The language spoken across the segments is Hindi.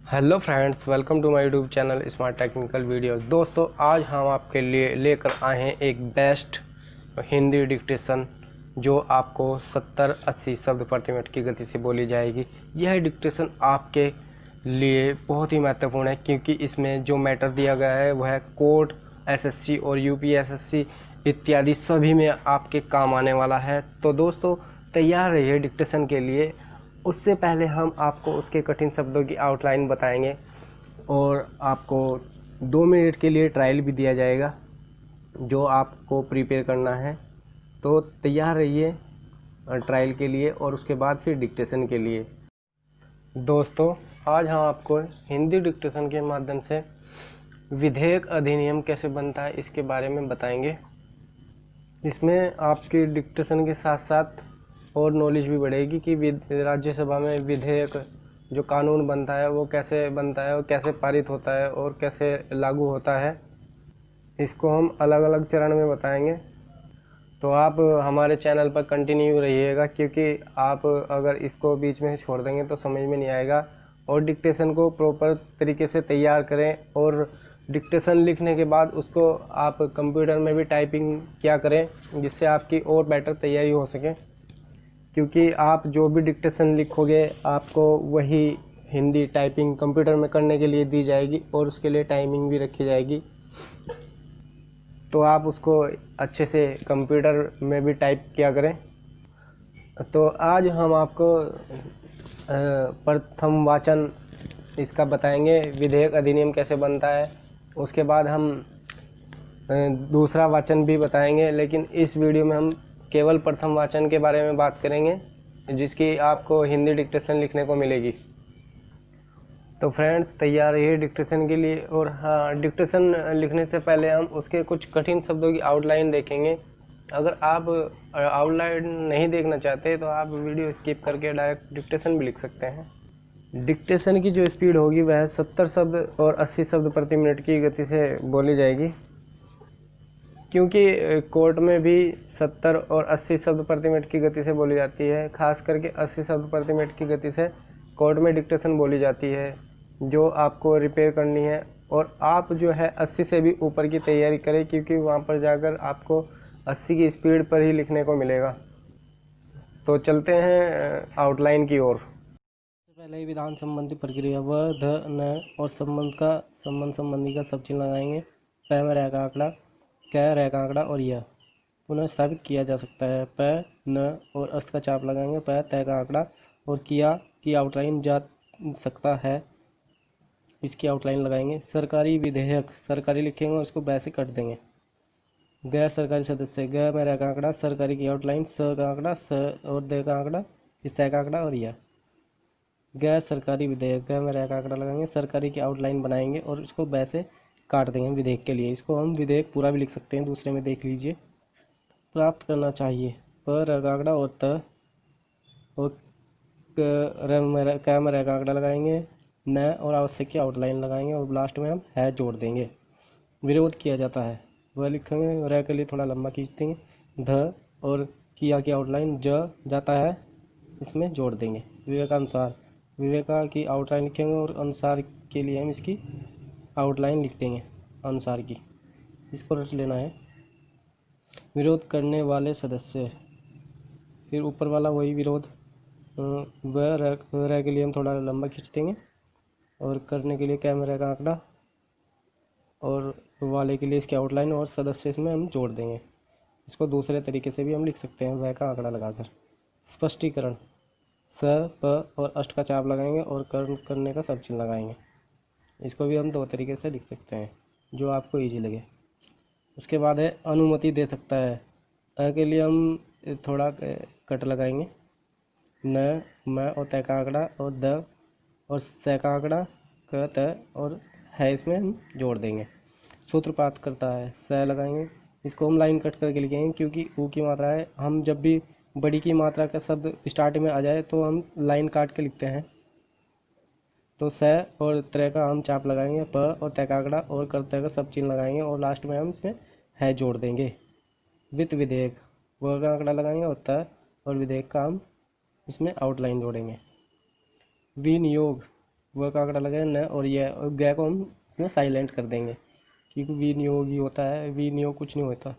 Hello friends, welcome to my YouTube channel smart technical videos. दोस्तों, आज हम आपके लिए लेकर आए हैं एक बेस्ट हिंदी डिक्टेशन जो आपको 70-80 शब्द प्रति मिनट की गति से बोली जाएगी। यह डिक्टेशन आपके लिए बहुत ही महत्वपूर्ण है क्योंकि इसमें जो मैटर दिया गया है वह कोर्ट, एसएससी और यूपीएससी इत्यादि सभी में आपके काम आने वाला है। तो दोस्तों, तैयार रहिए डिक्टेशन के लिए। उससे पहले हम आपको उसके कठिन शब्दों की आउटलाइन बताएंगे और आपको 2 मिनट के लिए ट्रायल भी दिया जाएगा जो आपको प्रिपेयर करना है। तो तैयार रहिए ट्रायल के लिए और उसके बाद फिर डिक्टेशन के लिए। दोस्तों, आज हम आपको हिंदी डिक्टेशन के माध्यम से विधेयक अधिनियम कैसे बनता है इसके बारे में बताएंगे। इसमें आपकी डिक्टेशन के साथ साथ और नॉलेज भी बढ़ेगी कि राज्यसभा में विधेयक जो कानून बनता है वो कैसे बनता है और कैसे पारित होता है और कैसे लागू होता है। इसको हम अलग अलग चरण में बताएंगे। तो आप हमारे चैनल पर कंटिन्यू रहिएगा क्योंकि आप अगर इसको बीच में छोड़ देंगे तो समझ में नहीं आएगा। और डिक्टेशन को प्रॉपर तरीके से तैयार करें और डिक्टेशन लिखने के बाद उसको आप कंप्यूटर में भी टाइपिंग किया करें जिससे आपकी और बेटर तैयारी हो सके। क्योंकि आप जो भी डिक्टेशन लिखोगे आपको वही हिंदी टाइपिंग कंप्यूटर में करने के लिए दी जाएगी और उसके लिए टाइमिंग भी रखी जाएगी। तो आप उसको अच्छे से कंप्यूटर में भी टाइप किया करें। तो आज हम आपको प्रथम वाचन इसका बताएंगे, विधेयक अधिनियम कैसे बनता है। उसके बाद हम दूसरा वाचन भी बताएंगे, लेकिन इस वीडियो में हम केवल प्रथम वाचन के बारे में बात करेंगे जिसकी आपको हिंदी डिक्टेशन लिखने को मिलेगी। तो फ्रेंड्स, तैयार रहिए डिक्टेशन के लिए। और हाँ, डिक्टेशन लिखने से पहले हम उसके कुछ कठिन शब्दों की आउटलाइन देखेंगे। अगर आप आउटलाइन नहीं देखना चाहते तो आप वीडियो स्किप करके डायरेक्ट डिक्टेशन भी लिख सकते हैं। डिक्टेशन की जो स्पीड होगी वह 70 शब्द और 80 शब्द प्रति मिनट की गति से बोली जाएगी। क्योंकि कोर्ट में भी 70 और 80 शब्द प्रति मिनट की गति से बोली जाती है, खास करके 80 शब्द प्रति मिनट की गति से कोर्ट में डिक्टेशन बोली जाती है जो आपको रिपेयर करनी है। और आप जो है 80 से भी ऊपर की तैयारी करें क्योंकि वहाँ पर जाकर आपको 80 की स्पीड पर ही लिखने को मिलेगा। तो चलते हैं आउटलाइन की ओर। सबसे पहले विधान संबंधी प्रक्रिया व ध न और संबंध संबंधी का सब चिन्ह लगाएंगे। प में रह का आंकड़ा, क रह का आंकड़ा और यह पुनः स्थापित किया जा सकता है। प न और अस्त का चाप लगाएंगे। प तय का आंकड़ा और किया की आउटलाइन जा सकता है, इसकी आउटलाइन लगाएंगे। सरकारी विधेयक, सरकारी लिखेंगे और इसको वैसे कट देंगे। गैर सरकारी सदस्य, ग में रह का आंकड़ा, सरकारी की आउटलाइन, स का आंकड़ा, स और द का आंकड़ा, तय का आंकड़ा और यह। गैर सरकारी विधेयक, ग में रह का आंकड़ा लगाएंगे, सरकारी की आउटलाइन बनाएंगे और इसको वैसे काट देंगे विधेयक के लिए। इसको हम विधेयक पूरा भी लिख सकते हैं, दूसरे में देख लीजिए। प्राप्त करना चाहिए, प र का आंकड़ा और त और क में रह का आंकड़ा लगाएंगे, न और आवश्यक की आउटलाइन लगाएंगे और लास्ट में हम है जोड़ देंगे। विरोध किया जाता है वह लिखेंगे, रह के लिए थोड़ा लंबा खींच देंगे। ध और किया की आउटलाइन ज जाता है, इसमें जोड़ देंगे। विवेकानुसार, विवेका की आउटलाइन लिखेंगे और अनुसार के लिए हम इसकी आउटलाइन लिख देंगे अनुसार की, इसको रट लेना है। विरोध करने वाले सदस्य, फिर ऊपर वाला वही विरोध, वह रह के लिए हम थोड़ा लंबा खींच देंगे और करने के लिए कैमरे का आंकड़ा और वाले के लिए इसकी आउटलाइन और सदस्य इसमें हम जोड़ देंगे। इसको दूसरे तरीके से भी हम लिख सकते हैं वह का आंकड़ा लगाकर। स्पष्टीकरण, स प और अष्ट का चाप लगाएंगे और करने का सब चिन्ह लगाएंगे। इसको भी हम दो तरीके से लिख सकते हैं जो आपको ईजी लगे। उसके बाद है अनुमति दे सकता है। अ के लिए हम थोड़ा कट लगाएंगे। न, म और तय का आंकड़ा और द और स का आंकड़ा, क त और है इसमें हम जोड़ देंगे। सूत्रपात करता है, स लगाएंगे, इसको हम लाइन कट करके लिखेंगे क्योंकि ऊ की मात्रा है। हम जब भी बड़ी की मात्रा का शब्द स्टार्ट में आ जाए तो हम लाइन काट के लिखते हैं। तो स और त्र का हम चाप लगाएंगे, प और तय का आंकड़ा और करते का सब चिन्ह लगाएंगे और लास्ट में हम इसमें है जोड़ देंगे। वित्त विधेयक, व का आंकड़ा लगाएंगे और त और विधेयक का हम इसमें आउटलाइन जोड़ेंगे। विनियोग, व का आंकड़ा लगाएंगे न, और यह और ग को हम इसमें साइलेंट कर देंगे क्योंकि विनियोगी होता है, विनियोग कुछ नहीं होता,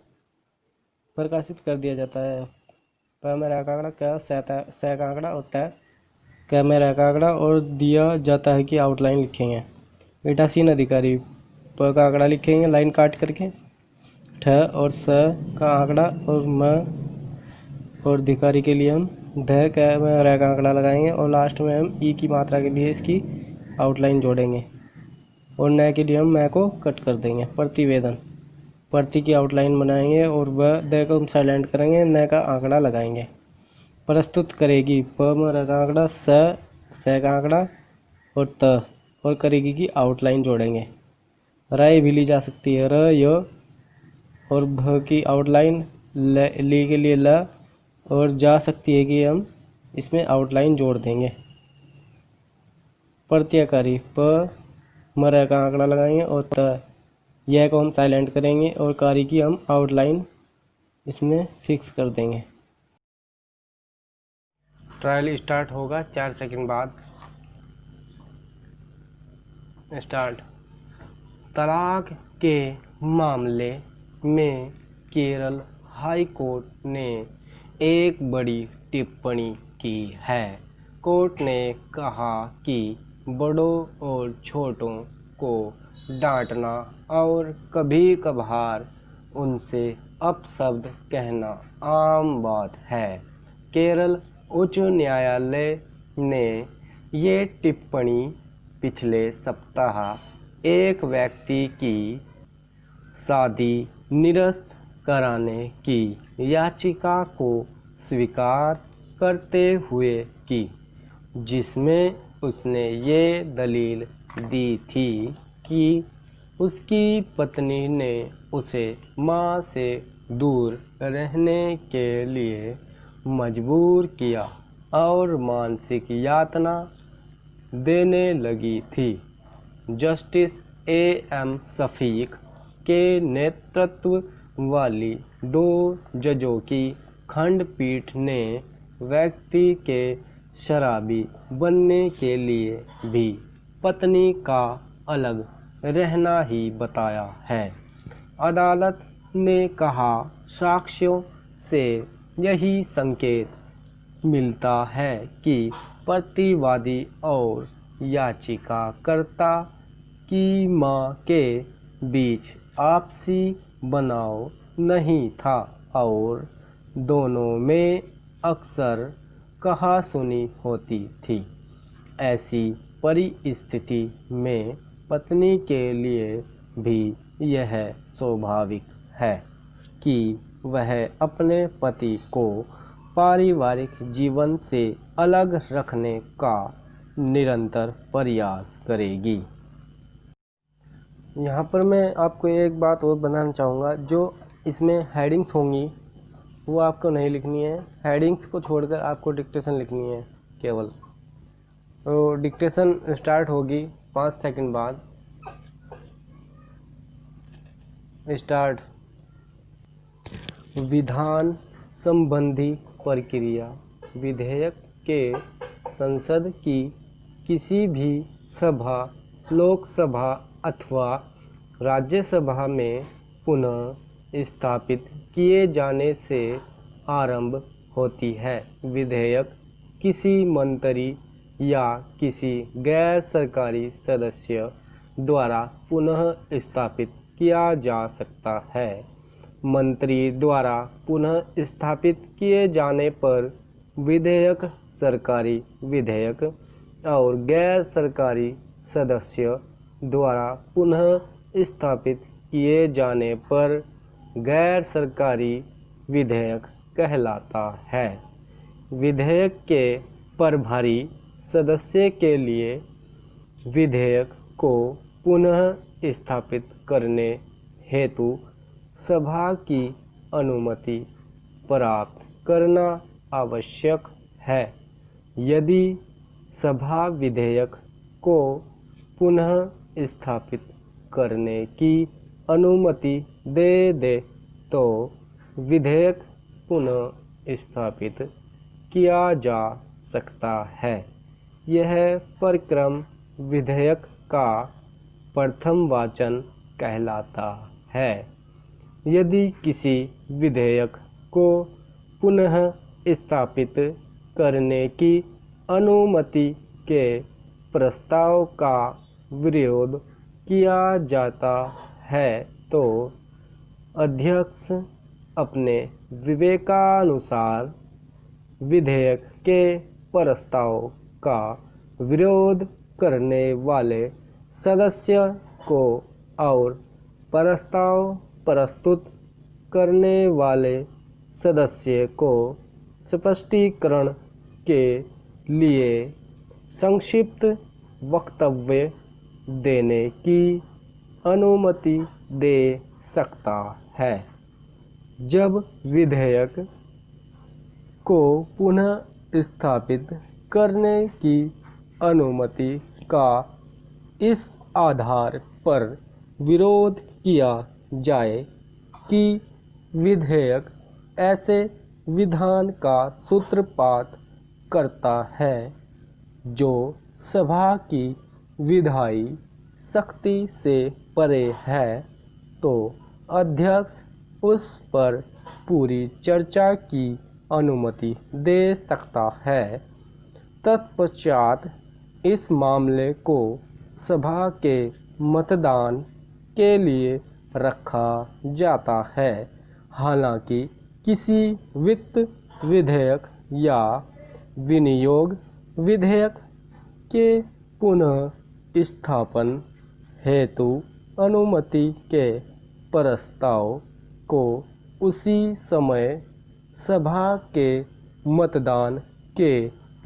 प्रकाशित कर दिया जाता है। प में र का आंकड़ा, क से का आंकड़ा और त क में र का आंकड़ा, और दिया जाता है कि आउटलाइन लिखेंगे। पीठासीन अधिकारी, प का आंकड़ा लिखेंगे लाइन काट करके, ठ और स का आंकड़ा, और म और अधिकारी के लिए हम ध क में र का आंकड़ा लगाएंगे, और लास्ट में हम ई की मात्रा के लिए इसकी आउटलाइन जोड़ेंगे, और न के लिए हम मैं को कट कर देंगे। प्रतिवेदन, प्रति की आउटलाइन बनाएंगे, और वह द को हम साइलेंट करेंगे, न का आंकड़ा लगाएंगे। प्रस्तुत करेगी, प में र का आंकड़ा, से का आंकड़ा और त, और करेगी की आउटलाइन जोड़ेंगे। राय भी ली जा सकती है, र य, और भ की आउटलाइन ली के लिए ल, और जा सकती है कि हम इसमें आउटलाइन जोड़ देंगे। प्रत्ययकारी, प में र का आंकड़ा लगाएंगे, और त, यह को हम साइलेंट करेंगे, और कारी की हम आउटलाइन इसमें फिक्स कर देंगे। ट्रायल स्टार्ट होगा 4 सेकंड बाद। स्टार्ट। तलाक के मामले में केरल हाई कोर्ट ने एक बड़ी टिप्पणी की है। कोर्ट ने कहा कि बड़ों और छोटों को डांटना और कभी कभार उनसे अपशब्द कहना आम बात है। केरल उच्च न्यायालय ने ये टिप्पणी पिछले सप्ताह एक व्यक्ति की शादी निरस्त कराने की याचिका को स्वीकार करते हुए की, जिसमें उसने ये दलील दी थी कि उसकी पत्नी ने उसे मां से दूर रहने के लिए मजबूर किया और मानसिक यातना देने लगी थी। Justice A.M. शफीक के नेतृत्व वाली 2 जजों की खंडपीठ ने व्यक्ति के शराबी बनने के लिए भी पत्नी का अलग रहना ही बताया है। अदालत ने कहा, साक्ष्यों से यही संकेत मिलता है कि प्रतिवादी और याचिकाकर्ता की मां के बीच आपसी बनाव नहीं था और दोनों में अक्सर कहासुनी होती थी। ऐसी परिस्थिति में पत्नी के लिए भी यह स्वाभाविक है कि वह अपने पति को पारिवारिक जीवन से अलग रखने का निरंतर प्रयास करेगी। यहाँ पर मैं आपको एक बात और बताना चाहूँगा, जो इसमें हेडिंग्स होंगी वो आपको नहीं लिखनी है। हेडिंग्स को छोड़कर आपको डिक्टेशन लिखनी है केवल। तो डिक्टेशन स्टार्ट होगी 5 सेकंड बाद। स्टार्ट। विधान संबंधी प्रक्रिया। विधेयक के संसद की किसी भी सभा, लोकसभा अथवा राज्यसभा में पुनः स्थापित किए जाने से आरंभ होती है। विधेयक किसी मंत्री या किसी गैर सरकारी सदस्य द्वारा पुनः स्थापित किया जा सकता है। मंत्री द्वारा पुनः स्थापित किए जाने पर विधेयक सरकारी विधेयक और गैर सरकारी सदस्य द्वारा पुनः स्थापित किए जाने पर गैर सरकारी विधेयक कहलाता है। विधेयक के प्रभारी सदस्य के लिए विधेयक को पुनः स्थापित करने हेतु सभा की अनुमति प्राप्त करना आवश्यक है। यदि सभा विधेयक को पुनः स्थापित करने की अनुमति दे तो विधेयक पुनः स्थापित किया जा सकता है। यह प्रक्रम विधेयक का प्रथम वाचन कहलाता है। यदि किसी विधेयक को पुनः स्थापित करने की अनुमति के प्रस्ताव का विरोध किया जाता है तो अध्यक्ष अपने विवेकानुसार विधेयक के प्रस्ताव का विरोध करने वाले सदस्य को और प्रस्ताव प्रस्तुत करने वाले सदस्य को स्पष्टीकरण के लिए संक्षिप्त वक्तव्य देने की अनुमति दे सकता है। जब विधेयक को पुनः स्थापित करने की अनुमति का इस आधार पर विरोध किया जाए कि विधेयक ऐसे विधान का सूत्रपात करता है जो सभा की विधायी शक्ति से परे है, तो अध्यक्ष उस पर पूरी चर्चा की अनुमति दे सकता है। तत्पश्चात इस मामले को सभा के मतदान के लिए रखा जाता है। हालांकि किसी वित्त विधेयक या विनियोग विधेयक के पुनः स्थापन हेतु अनुमति के प्रस्ताव को उसी समय सभा के मतदान के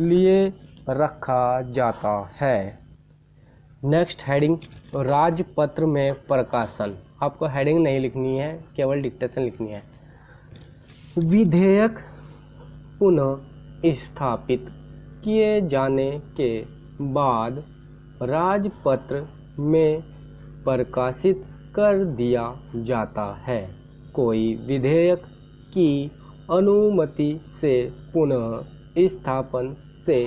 लिए रखा जाता है। नेक्स्ट हेडिंग, राजपत्र में प्रकाशन। आपको हेडिंग नहीं लिखनी है, केवल डिक्टेशन लिखनी है। विधेयक पुनः स्थापित किए जाने के बाद राजपत्र में प्रकाशित कर दिया जाता है। कोई विधेयक की अनुमति से पुनः स्थापन से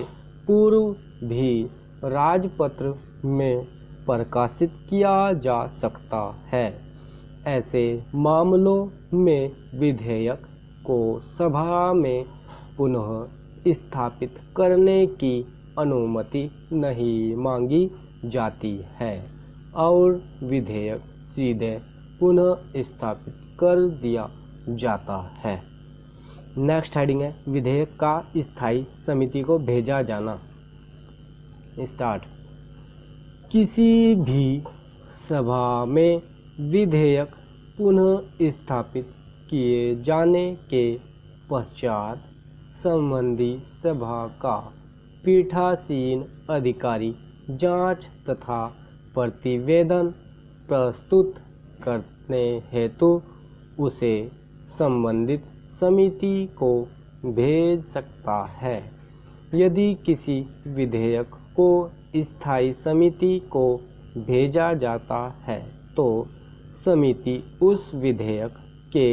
पूर्व भी राजपत्र में प्रकाशित किया जा सकता है। ऐसे मामलों में विधेयक को सभा में पुनः स्थापित करने की अनुमति नहीं मांगी जाती है और विधेयक सीधे पुनः स्थापित कर दिया जाता है। नेक्स्ट हेडिंग है, विधेयक का स्थायी समिति को भेजा जाना। स्टार्ट। किसी भी सभा में विधेयक पुनः स्थापित किए जाने के पश्चात संबंधी सभा का पीठासीन अधिकारी जांच तथा प्रतिवेदन प्रस्तुत करने हेतु उसे संबंधित समिति को भेज सकता है। यदि किसी विधेयक को स्थायी समिति को भेजा जाता है तो समिति उस विधेयक के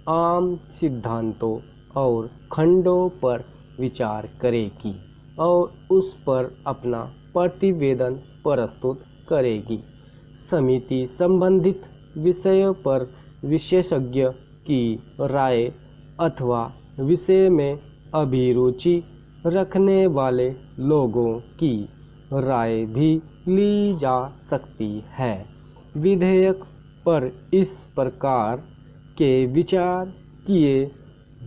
आम सिद्धांतों और खंडों पर विचार करेगी और उस पर अपना प्रतिवेदन प्रस्तुत करेगी। समिति संबंधित विषयों पर विशेषज्ञ की राय अथवा विषय में अभिरुचि रखने वाले लोगों की राय भी ली जा सकती है। विधेयक पर इस प्रकार के विचार किए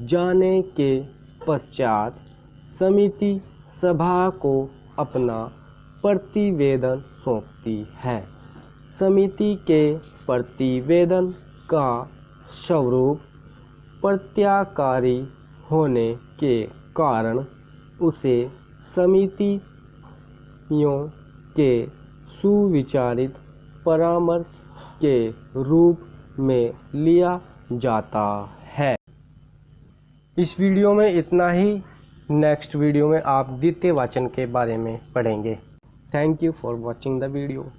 जाने के पश्चात समिति सभा को अपना प्रतिवेदन सौंपती है। समिति के प्रतिवेदन का स्वरूप प्रत्याकारी होने के कारण उसे समितियों के सुविचारित परामर्श के रूप में लिया जाता है। इस वीडियो में इतना ही। नेक्स्ट वीडियो में आप द्वितीय वाचन के बारे में पढ़ेंगे। Thank you for watching the video.